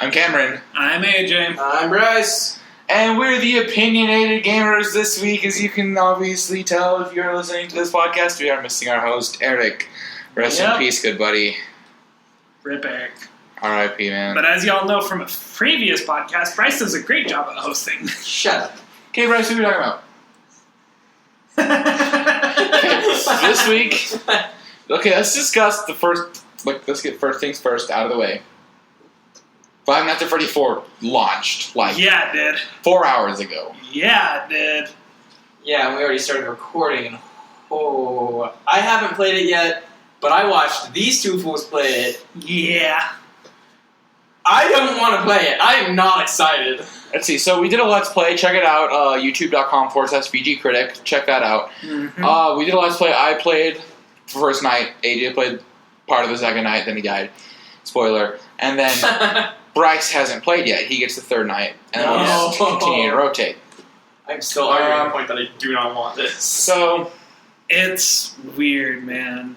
I'm Cameron. I'm AJ. I'm Bryce. And we're the Opinionated Gamers this week. As you can obviously tell if you're listening to this podcast, we are missing our host, Eric. Rest in peace, good buddy. Rip Eric. R.I.P., man. But as y'all know from a previous podcast, Bryce does a great job at hosting. Shut up. Okay, Bryce, who are we talking about? This week, let's discuss let's get first things first out of the way. Five Nights at Freddy 4 launched, yeah, it did. 4 hours ago. Yeah, it did. Yeah, and we already started recording. Oh, I haven't played it yet, but I watched these two fools play it. Yeah. I don't want to play it. I am not excited. Let's see, so we did a Let's Play. Check it out, youtube.com/VGCritic. Check that out. Mm-hmm. We did a Let's Play. I played the first night. AJ played part of the second night, then he died. Spoiler. And then Bryce hasn't played yet. He gets the third night. And then we'll just continue to rotate. I'm still arguing the point that I do not want this. So, it's weird, man.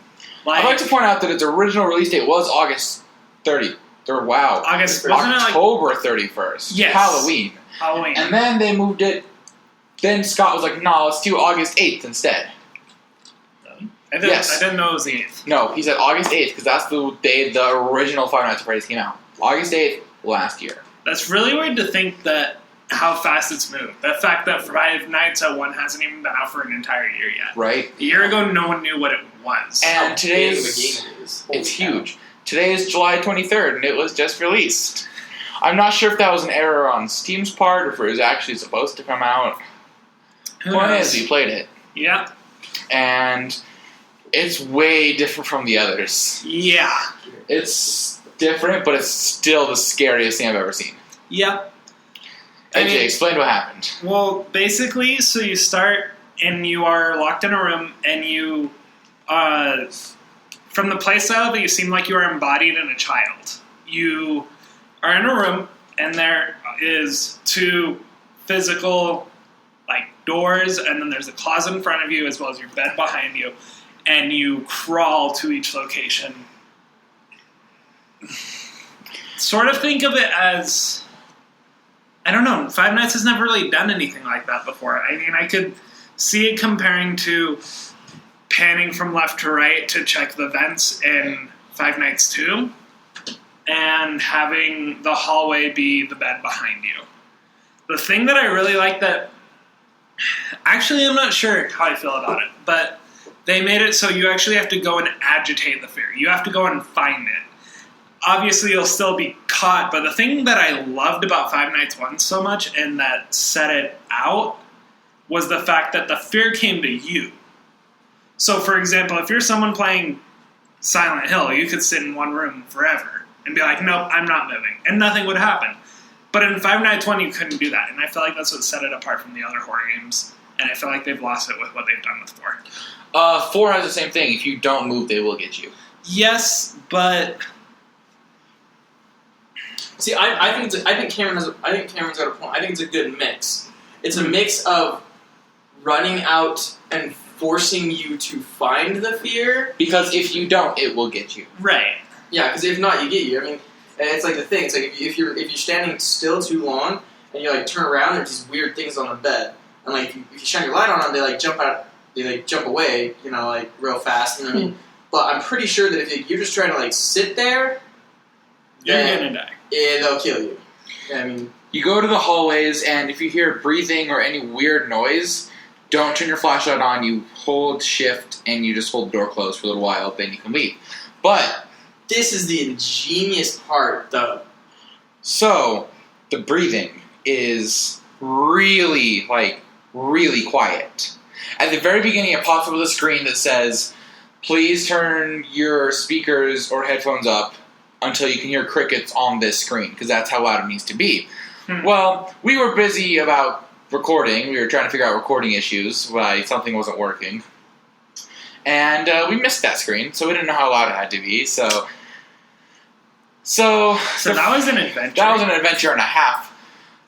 I'd like to point out that its original release date was August 30th. October 31st. Yes. Halloween. Halloween. And then they moved it. Then Scott was like, "No, let's do August 8th instead." I didn't know it was the 8th. No, he said August 8th because that's the day the original Five Nights at Freddy's came out. August 8th last year. That's really weird to think that how fast it's moved. The fact that Five Nights at 1 hasn't even been out for an entire year yet. Right. A year ago, no one knew what it was. And today's game is. It's huge. Today is July 23rd, and it was just released. I'm not sure if that was an error on Steam's part or if it was actually supposed to come out. Point is, we played it. Yeah. And it's way different from the others. Yeah. It's different, but it's still the scariest thing I've ever seen. Yep. AJ, explain what happened. Well, basically, so you start and you are locked in a room and you, from the playstyle that you seem like you are embodied in a child. You are in a room and there is two physical, doors, and then there's a closet in front of you as well as your bed behind you, and you crawl to each location. Sort of think of it as, I don't know, Five Nights has never really done anything like that before. I mean, I could see it comparing to panning from left to right to check the vents in Five Nights 2 and having the hallway be the bed behind you. The thing that I really like that, actually I'm not sure how I feel about it, but they made it so you actually have to go and agitate the fear. You have to go and find it. Obviously, you'll still be caught, but the thing that I loved about Five Nights 1 so much and that set it out was the fact that the fear came to you. So, for example, if you're someone playing Silent Hill, you could sit in one room forever and be like, nope, I'm not moving, and nothing would happen. But in Five Nights 1, you couldn't do that, and I feel like that's what set it apart from the other horror games, and I feel like they've lost it with what they've done with 4. 4 has the same thing. If you don't move, they will get you. Yes, but see, I think Cameron's got a point. I think it's a good mix. It's a mix of running out and forcing you to find the fear, because if you don't, it will get you. right. Yeah, because if not, you get you. I mean, and it's like the thing. It's like if you're standing still too long and you turn around, there's these weird things on the bed, and if you shine your light on them, they jump out. They jump away, real fast. You know what I mean? But I'm pretty sure that if you're just trying to sit there, You're gonna die. Yeah, they'll kill you. Yeah, I mean, you go to the hallways, and if you hear breathing or any weird noise, don't turn your flashlight on. You hold shift, and you just hold the door closed for a little while, then you can leave. But this is the ingenious part, though. So, the breathing is really, really quiet. At the very beginning, it pops up with a screen that says, please turn your speakers or headphones up until you can hear crickets on this screen, because that's how loud it needs to be. Well, we were busy about recording. We were trying to figure out recording issues, why something wasn't working. And we missed that screen, so we didn't know how loud it had to be, So that was an adventure. That was an adventure and a half.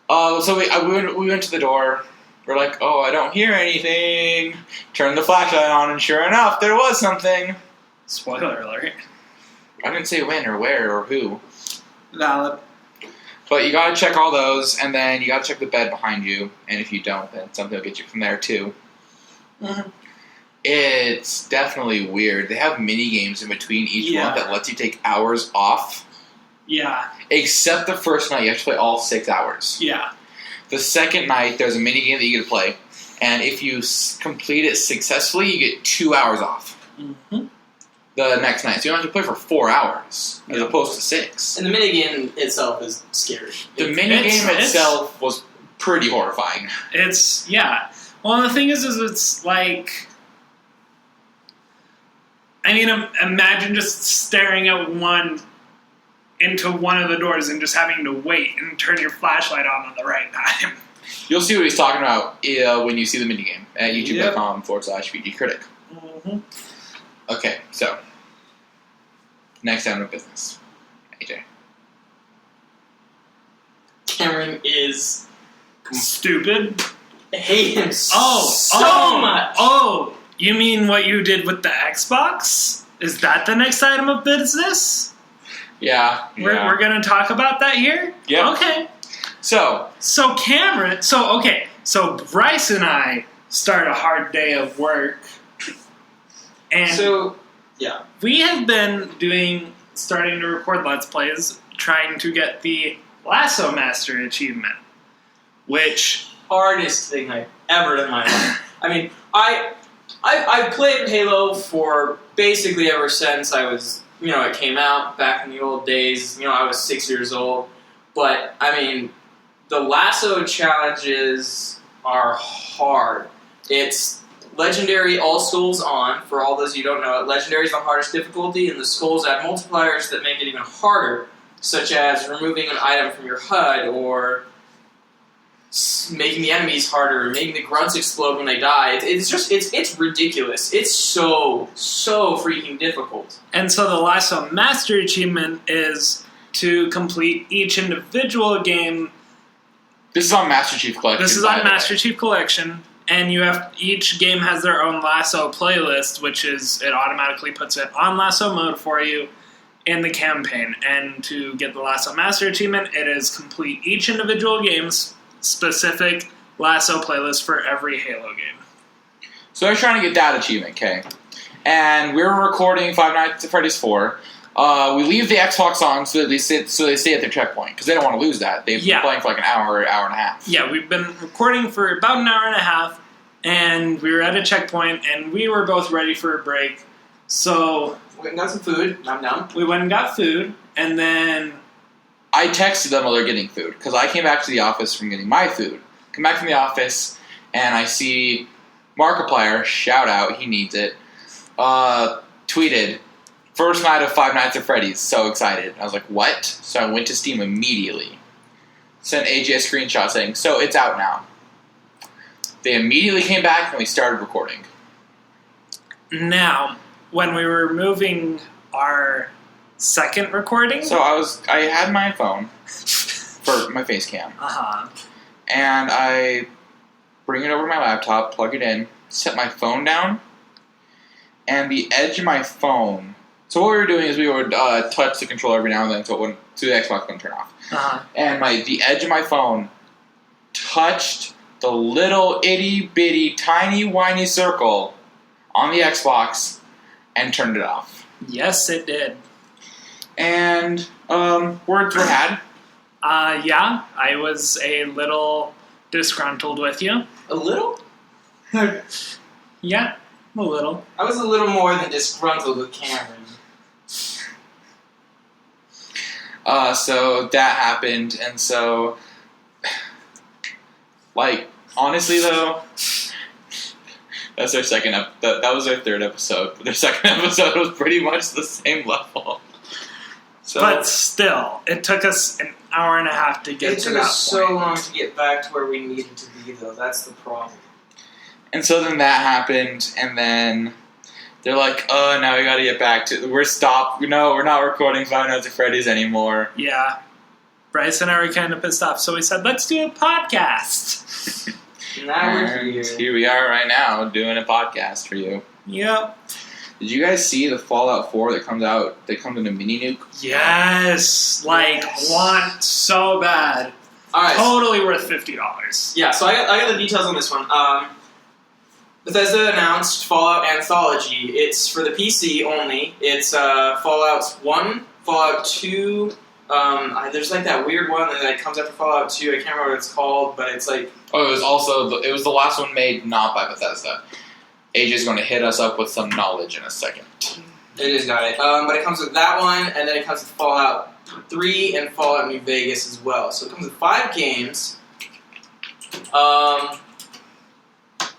So we went to the door. We're like, oh, I don't hear anything. Turned the flashlight on, and sure enough, there was something. Spoiler alert. I didn't say when or where or who. Valid. But you gotta check all those, and then you gotta check the bed behind you, and if you don't, then something will get you from there too. Mm-hmm. It's definitely weird. They have mini games in between each one that lets you take hours off. Yeah. Except the first night, you have to play all 6 hours. Yeah. The second night, there's a mini game that you get to play, and if you complete it successfully, you get 2 hours off. Mm-hmm. The next night, so you don't have to play for 4 hours as opposed to 6. And the minigame itself is scary. The minigame itself was pretty horrifying. It's Well, the thing is it's like, I mean, imagine just staring at into one of the doors and just having to wait and turn your flashlight on at the right time. You'll see what he's talking about when you see the minigame at youtube.com/VGCritic. Mm-hmm. Okay, so next item of business. AJ. Cameron is stupid. I hate him so much. Oh, you mean what you did with the Xbox? Is that the next item of business? Yeah. We're going to talk about that here? Yeah. Okay. So Cameron, so Bryce and I start a hard day of work. And we have been starting to record Let's Plays, trying to get the Lasso Master achievement, which hardest thing I've ever done in my life. I mean, I've played Halo for basically ever since I was, it came out back in the old days. I was 6 years old. But, I mean, the Lasso challenges are hard. It's Legendary all skulls on, for all those you don't know it. Legendary is the hardest difficulty, and the skulls add multipliers that make it even harder, such as removing an item from your HUD, or making the enemies harder, or making the grunts explode when they die. It's ridiculous. It's so freaking difficult. And so the Lasso Master achievement is to complete each individual game. This is on Master Chief Collection. This is on Master Chief Collection. And each game has their own Lasso playlist, which is, it automatically puts it on Lasso mode for you in the campaign. And to get the Lasso Master achievement, it is complete each individual game's specific Lasso playlist for every Halo game. So they're trying to get that achievement, okay? And we're recording Five Nights at Freddy's 4. We leave the Xbox on so they stay at their checkpoint, because they don't want to lose that. They've been playing for like an hour and a half. Yeah, we've been recording for about an hour and a half, and we were at a checkpoint, and we were both ready for a break. So we went and got some food. Nom. We went and got food, and then I texted them while they're getting food, because I came back to the office from getting my food. Come back from the office, and I see Markiplier, shout out, he needs it, tweeted, "First night of Five Nights at Freddy's, so excited." I was like, what? So I went to Steam immediately. Sent AJ a screenshot saying, so it's out now. They immediately came back and we started recording. Now, when we were moving our second recording... So I had my phone for my face cam. Uh-huh. And I bring it over to my laptop, plug it in, set my phone down, and the edge of my phone... So what we were doing is we would touch the controller every now and then so the Xbox wouldn't turn off. Uh-huh. And the edge of my phone touched the little itty-bitty, tiny, whiny circle on the Xbox and turned it off. Yes, it did. And words were had. Yeah, I was a little disgruntled with you. A little? Yeah, a little. I was a little more than disgruntled with Cameron. So that happened, and so, like, honestly though, that's our second that was our third episode, but their second episode was pretty much the same level. So, but still, it took us an hour and a half to get to that point. It took us so long to get back to where we needed to be, though. That's the problem. And so then that happened, and then they're like, oh, now we gotta get back to... We're not recording Five Nights at Freddy's anymore. Yeah. Bryce and I were kind of pissed off, so we said, let's do a podcast. Now we're here. Here we are right now, doing a podcast for you. Yep. Did you guys see the Fallout 4 that comes out? That comes in a mini nuke. Yes, want so bad. All right. Totally worth $50. Yeah, so I got the details on this one. Bethesda announced Fallout Anthology. It's for the PC only. It's Fallout 1, Fallout 2. There's like that weird one that comes after Fallout 2. I can't remember what it's called, but it's like... Oh, it was the last one made not by Bethesda. AJ's going to hit us up with some knowledge in a second. It is got it. But it comes with that one, and then it comes with Fallout 3 and Fallout New Vegas as well. So it comes with 5 games.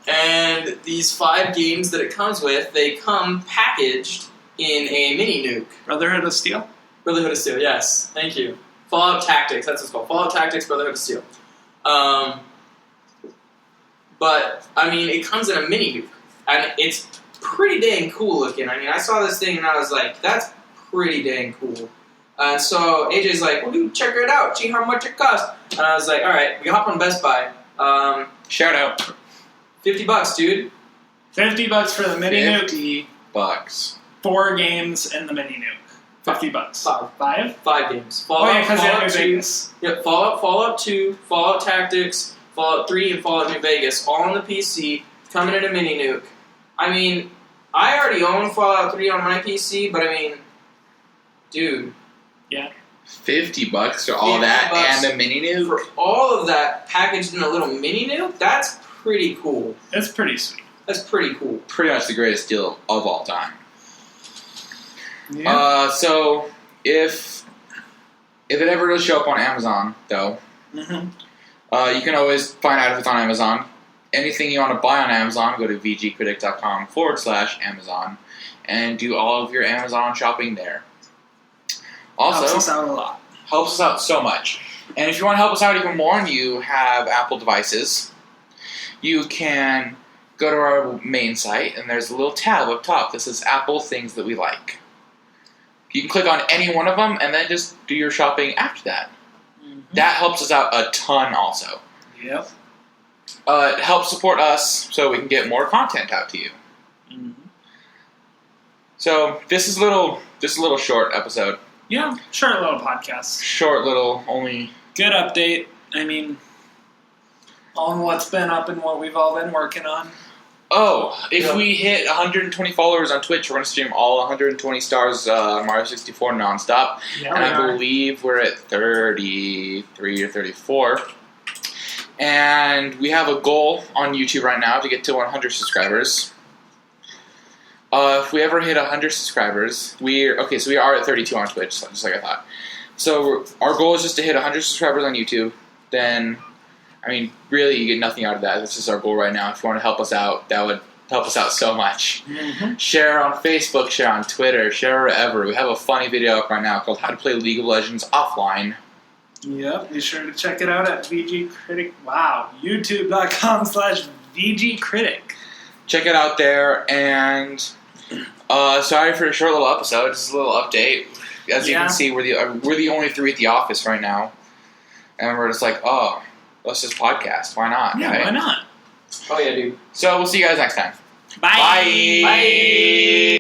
And these 5 games that it comes with, they come packaged in a mini nuke. Brotherhood of Steel? Brotherhood of Steel, yes. Thank you. Fallout Tactics, that's what it's called. Fallout Tactics, Brotherhood of Steel. But, I mean, it comes in a mini nuke. And it's pretty dang cool looking. I mean, I saw this thing and I was like, that's pretty dang cool. And so AJ's like, well, dude, check it out. See how much it costs. And I was like, all right, we hop on Best Buy. Shout out. $50, dude. $50 for the mini nuke. $50. 4 games in the mini nuke. $50. 5? 5 games. Fallout 2. Yep, Fallout 2, Fallout Tactics, Fallout 3, and Fallout New Vegas, all on the PC, coming in a mini nuke. I mean, I already own Fallout 3 on my PC, but I mean, dude. Yeah. $50 for all that and a mini nuke? For all of that packaged in a little mini nuke? That's pretty cool. That's pretty sweet. That's pretty cool. Pretty much the greatest deal of all time. Yeah. So, if it ever does show up on Amazon, though, you can always find out if it's on Amazon. Anything you want to buy on Amazon, go to vgcritic.com/Amazon and do all of your Amazon shopping there. Also, helps us out a lot. Helps us out so much. And if you want to help us out even more and you have Apple devices, you can go to our main site and there's a little tab up top that says Apple Things That We Like. You can click on any one of them and then just do your shopping after that. That helps us out a ton also. Yep. It helps support us so we can get more content out to you. So this is a little short episode. Yeah, short little podcast. Short little, only... Good update. I mean, on what's been up and what we've all been working on. Oh, if we hit 120 followers on Twitch, we're going to stream all 120 stars Mario 64 nonstop. Yeah, and I believe we're at 33 or 34. And we have a goal on YouTube right now to get to 100 subscribers. If we ever hit 100 subscribers, we are at 32 on Twitch, just like I thought. So our goal is just to hit 100 subscribers on YouTube. Then, I mean, really, you get nothing out of that. This is our goal right now. If you want to help us out, that would help us out so much. Share on Facebook, share on Twitter, share wherever. We have a funny video up right now called How to Play League of Legends Offline. Yep, be sure to check it out at VG Critic. Wow, youtube.com/VG Critic. Check it out there, and sorry for a short little episode. Just a little update. As you can see, we're the only 3 at the office right now, and we're just like, oh, let's just podcast. Why not? Yeah, right? Why not? Oh yeah, dude. So we'll see you guys next time. Bye. Bye.